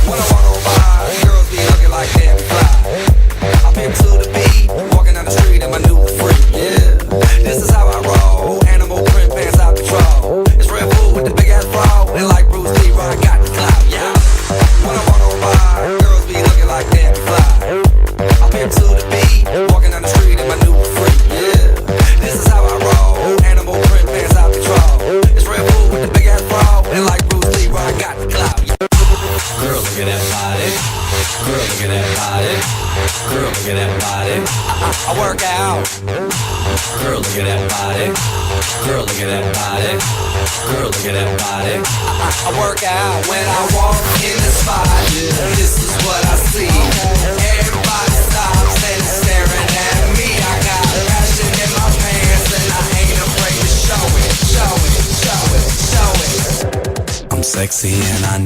When I walk on by, girls be looking like damn fly. I pimp to the beat, walking down the street in my new freak. Yeah, this is how I roll. Animal print pants out control. It's Red Bull with the big ass bra, and like Bruce Lee, I got the clout. Yeah. When I walk on by, girls be looking like damn fly. I pimp to the beat, walking down the street in my new freak. Yeah, this is how I roll. Animal print pants out control. It's Red Bull with the big ass bra, and like Bruce Lee, I got the clout. Yeah. Girl, look at that body. Girl, look at that body. Girl, look at that body. I work out. Girl, look at that body. Girl, look at that body. Girl, look at that body. I work out when I walk in the spot. This is what I see. Everybody stops and is staring at me. I got passion in my pants and I ain't afraid to show it. Show it, show it, show it. I'm sexy and I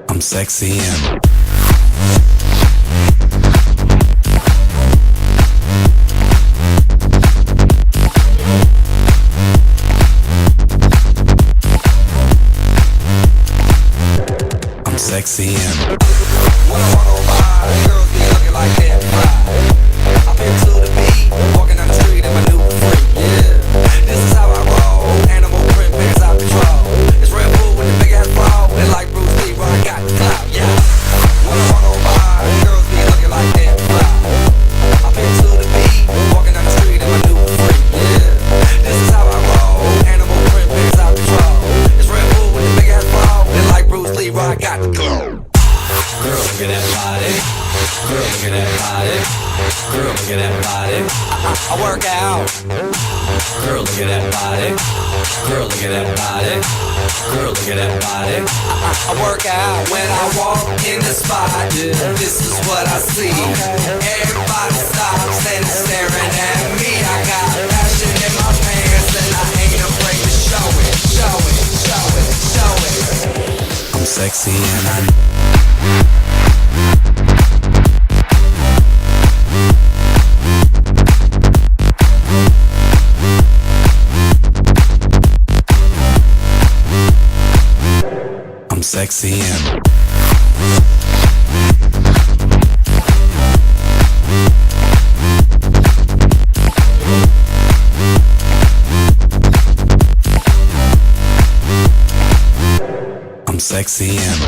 I'm sexy and I'm sexy and when I walk on by, girls be looking like damn fly. I pimp to the beat, walking down the street in my new freak. Yeah, this is how I roll. Animal print pants out control. It's Red Bull with the big ass bra, and like Bruce Lee, I got the clout. Yeah. When I walk on by, girls be looking like damn fly. I pimp to the beat, walking down the street in my new freak. Yeah, this is how I roll. Animal print pants out control. It's Red Bull with the big ass bra, and like Bruce Lee, I got the clout. girl, look at that body. Girl, look at that body. Girl, look at that body. I work out. Girl, look at that body. Girl, look at that body. Girl, look at that body. I work out when I walk in the spot. This is what I see. Everybody stops and is staring at me. I got passion in my pants and I ain't afraid to show it. Show it, show it, show it. I'm sexy and I I'm sexy and I'm sexy and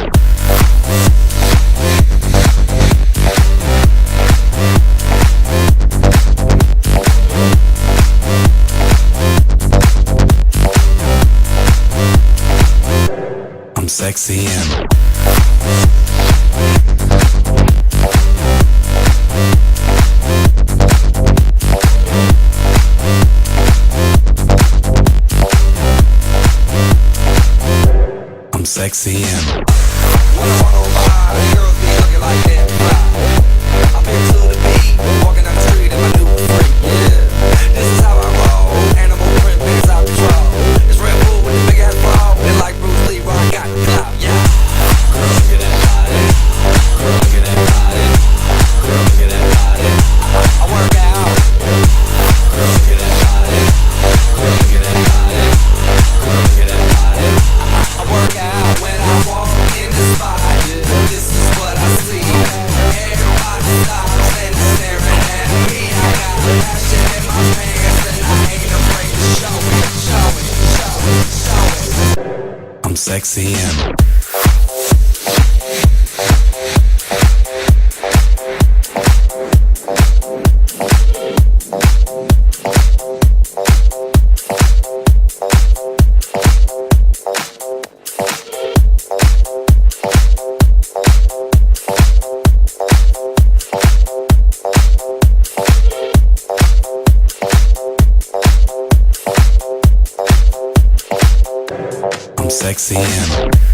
I'm sexy and I'm sexy and When I walk on by, girls be looking like damn fly. I pimp to the beat, walking down the street in my new freak. Yeah, this is how I roll. Animal print pants out control. It's Red Bull with the big ass bra, and like Bruce Lee, I got the clout. Yeah. girl, look at that body. Girl, look at that body. Girl, look at that body. I work out. Girl, look at that body. Girl, look at that body. Girl, look at that body. I work out when I walk in the spot. This is what I see. Everybody stops and is staring at me. I got passion in my pants and I ain't afraid to show it. Show it, show it, show it. I'm sexy and I'm sexy and